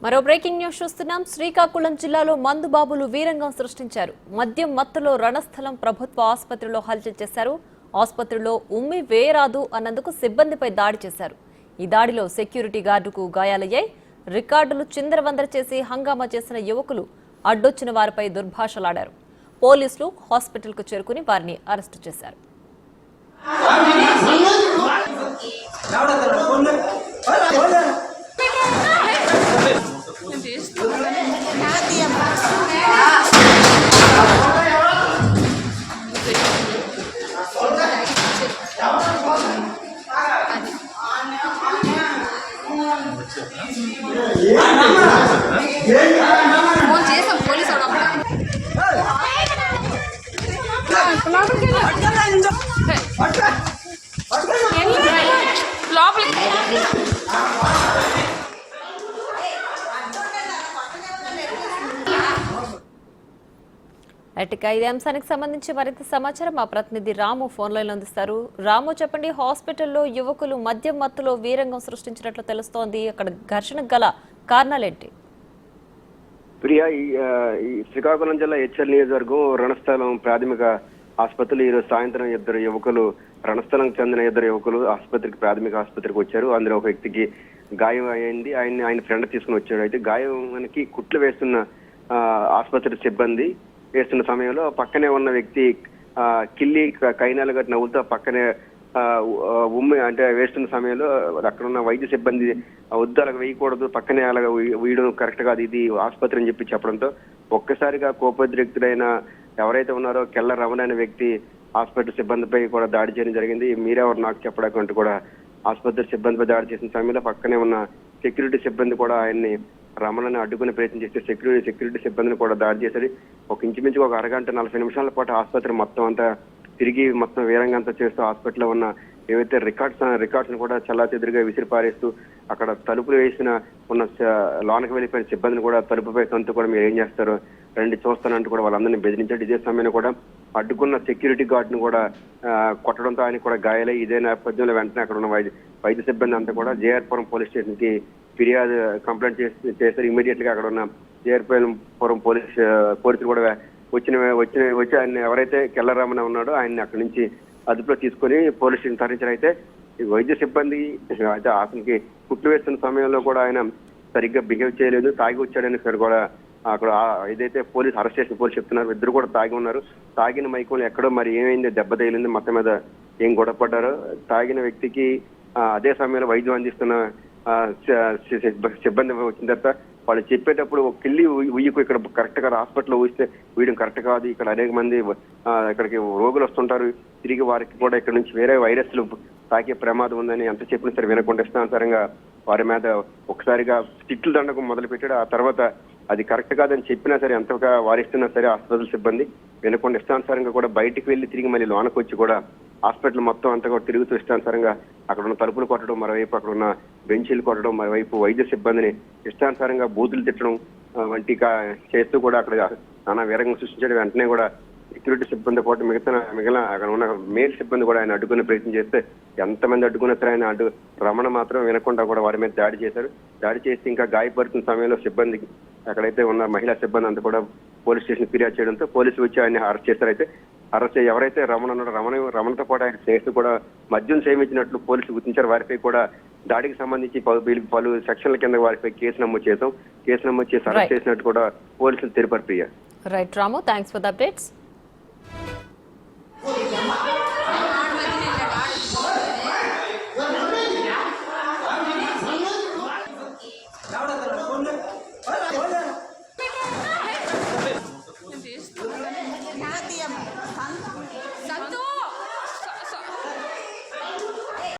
మరో breaking news చూస్తున్నాం. శ్రీకాకుళం జిల్లాలో మందుబాబులు వీరంగం సృష్టించారు. మద్యం మత్తులో రణస్థలం ప్రభుత్వ ఆసుపత్రిలో హల్చల్ చేశారు. ఆసుపత్రిలో ఉమ్మి వేయరాదు అన్నందుకు సిబ్బందిపై దాడి చేశారు. ఈ దాడిలో సెక్యూరిటీ గార్డుకు గాయాలయ్యాయి. రికార్డులు చిందరవందర చేసి హంగామా చేసిన యువకులు అడ్డొచ్చిన వారిపై దుర్భాషలాడారు. పోలీసులు హాస్పిటల్కు చేరుకుని వారిని అరెస్టు చేశారు. ఇదే అంశానికి సంబంధించి మరింత సమాచారం మా ప్రతినిధి రాము ఫోన్ లైన్ అందిస్తారు. రాము, చెప్పండి, హాస్పిటల్లో యువకులు మద్యం మత్తులో వీరంగం సృష్టించినట్లు తెలుస్తోంది. అక్కడ ఘర్షణకు గల కారణాలేంటి? ప్రియా, ఈ శ్రీకాకుళం జిల్లా హెచ్ఎల్ నియోజకవర్గం రణస్థలం ప్రాథమిక ఆసుపత్రిలో ఈరోజు సాయంత్రం ఇద్దరు యువకులు, రణస్థలంకి చెందిన ఇద్దరు యువకులు ప్రాథమిక ఆసుపత్రికి వచ్చారు. అందులో ఒక వ్యక్తికి గాయం అయింది. ఆయన ఫ్రెండ్ తీసుకుని వచ్చాడు. అయితే గాయానికి కుట్లు వేస్తున్న ఆసుపత్రి సిబ్బంది వేస్తున్న సమయంలో పక్కనే ఉన్న వ్యక్తి కిల్లి కైనాలు గట్టి నవ్వులతో పక్కనే ఉమ్మి అంటే వేస్తున్న సమయంలో అక్కడ ఉన్న వైద్య సిబ్బంది వద్దు అలాగ వేయకూడదు, పక్కనే అలాగ వేయడం కరెక్ట్ కాదు, ఇది ఆసుపత్రి అని చెప్పడంతో ఒక్కసారిగా కోపోద్రిక్తుడైన ఎవరైతే ఉన్నారో కెల్ల రమణ అనే వ్యక్తి ఆసుపత్రి సిబ్బందిపై కూడా దాడి చేయడం జరిగింది. మీరెవరు నాకు చెప్పడానికి కూడా ఆసుపత్రి సిబ్బందిపై దాడి చేసిన సమయంలో పక్కనే ఉన్న సెక్యూరిటీ సిబ్బంది కూడా ఆయన్ని రమణని అడ్డుకునే ప్రయత్నం చేస్తే సెక్యూరిటీ సిబ్బందిని కూడా దాడి చేశారు. ఇంచుమించు ఒక అరగంట 40 నిమిషాల పాటు ఆసుపత్రి మొత్తం అంతా తిరిగి మొత్తం వీరంగా అంతా చేస్తూ హాస్పిటల్లో ఉన్న ఏవైతే రికార్డ్స్ ని కూడా చల్లాచెదురుగా విసిరి పారేస్తూ అక్కడ తలుపులు వేసిన ఉన్న లోనకి వెళ్ళిపోయిన సిబ్బందిని కూడా తలుపుపై తంతు కూడా మీరు ఏం చేస్తారు రండి చూస్తానంటూ కూడా వాళ్ళందరినీ బెదిరించాడు. ఇదే సమయంలో కూడా అడ్డుకున్న సెక్యూరిటీ గార్డ్ ను కూడా కొట్టడంతో ఆయన కూడా గాయాలై ఇదే నేపథ్యంలో వెంటనే అక్కడ ఉన్న వైద్య సిబ్బంది అంతా కూడా జేఆర్పురం పోలీస్ స్టేషన్ కి ఫిర్యాదు కంప్లైంట్ చేస్తారు. ఇమీడియట్ గా అక్కడ ఉన్న జేఆర్పురం పోలీసులు కూడా వచ్చి ఆయన ఎవరైతే కెల్లరామన్ ఉన్నాడో ఆయన్ని అక్కడి నుంచి అదుపులో తీసుకొని పోలీస్ స్టేషన్ తరలించారు. అయితే ఈ వైద్య సిబ్బంది అయితే అతనికి కుట్లు వేస్తున్న సమయంలో కూడా ఆయన సరిగ్గా బిహేవ్ చేయలేదు, తాగి వచ్చాడని కూడా అక్కడ ఏదైతే పోలీసు అరెస్ట్ చేసిన పోలీసు చెప్తున్నారు. ఇద్దరు కూడా తాగి ఉన్నారు. తాగిన మైకంలో ఎక్కడో మరి ఏమైంది, దెబ్బ తగిలింది, మొత్తం మీద ఏం గొడవ పడ్డారు. తాగిన వ్యక్తికి అదే సమయంలో వైద్యం అందిస్తున్న సిబ్బంది వచ్చిన తర్వాత వాళ్ళు చెప్పేటప్పుడు ఒక కిల్లి ఉయ్యకు ఇక్కడ కరెక్ట్ గా హాస్పిటల్లో ఊస్తే వీయడం కరెక్ట్ కాదు, ఇక్కడ అనేక మంది ఇక్కడికి రోగులు వస్తుంటారు, తిరిగి వారికి కూడా ఇక్కడ నుంచి వేరే వైరస్లు తాకే ప్రమాదం ఉందని ఎంత చెప్పినా సరే వినకుండా ఇష్టానుసారంగా వారి మీద ఒకసారిగా తిట్లు దండకం మొదలు పెట్టాడు. ఆ తర్వాత అది కరెక్ట్ కాదని చెప్పినా సరే ఎంతగా వారిస్తున్నా సరే ఆసుపత్రి సిబ్బంది వినకుండా ఇష్టానుసారంగా కూడా బయటికి వెళ్లి తిరిగి మళ్ళీ లోనకు వచ్చి కూడా హాస్పిటల్ మొత్తం అంతా కూడా తిరుగుతూ ఇష్టానుసారంగా అక్కడ ఉన్న తలుపులు కొట్టడం, మరోవైపు అక్కడ ఉన్న బెంచీలు కొట్టడం, మరోవైపు వైద్య సిబ్బందిని ఇష్టానుసారంగా బూతులు తిట్టడం వంటి చేస్తూ కూడా అక్కడ నానా వీరంగం సృష్టించడం. వెంటనే కూడా సెక్యూరిటీ సిబ్బంది పాటు మిగిలిన అక్కడ ఉన్న మేల్ సిబ్బంది కూడా ఆయన అడ్డుకునే ప్రయత్నం చేస్తే ఎంతమంది అడ్డుకున్నా సరే ఆయన రమణ మాత్రం వినకుండా కూడా వారి మీద దాడి చేశారు. దాడి చేసి ఇంకా గాయపడుతున్న సమయంలో సిబ్బందికి అక్కడైతే ఉన్న మహిళా సిబ్బంది అంతా కూడా పోలీస్ స్టేషన్ ఫిర్యాదు చేయడంతో పోలీసులు వచ్చి ఆయన అరెస్ట్ చేశారు. అయితే అరెస్ట్ ఎవరైతే రమణ ఉన్నాడో రమణతో పాటు ఆయన స్నేహితులు కూడా మద్యం సేవించినట్లు పోలీసులు గుర్తించారు. వారిపై కూడా దాడికి సంబంధించి పలు సెక్షన్ల కింద వారిపై కేసు నమోదు చేశాం. కేసు నమోదు చేసి అరెస్ట్ చేసినట్టు కూడా పోలీసులు తెలిపారు. Priya. Right Ramu, thanks for the updates.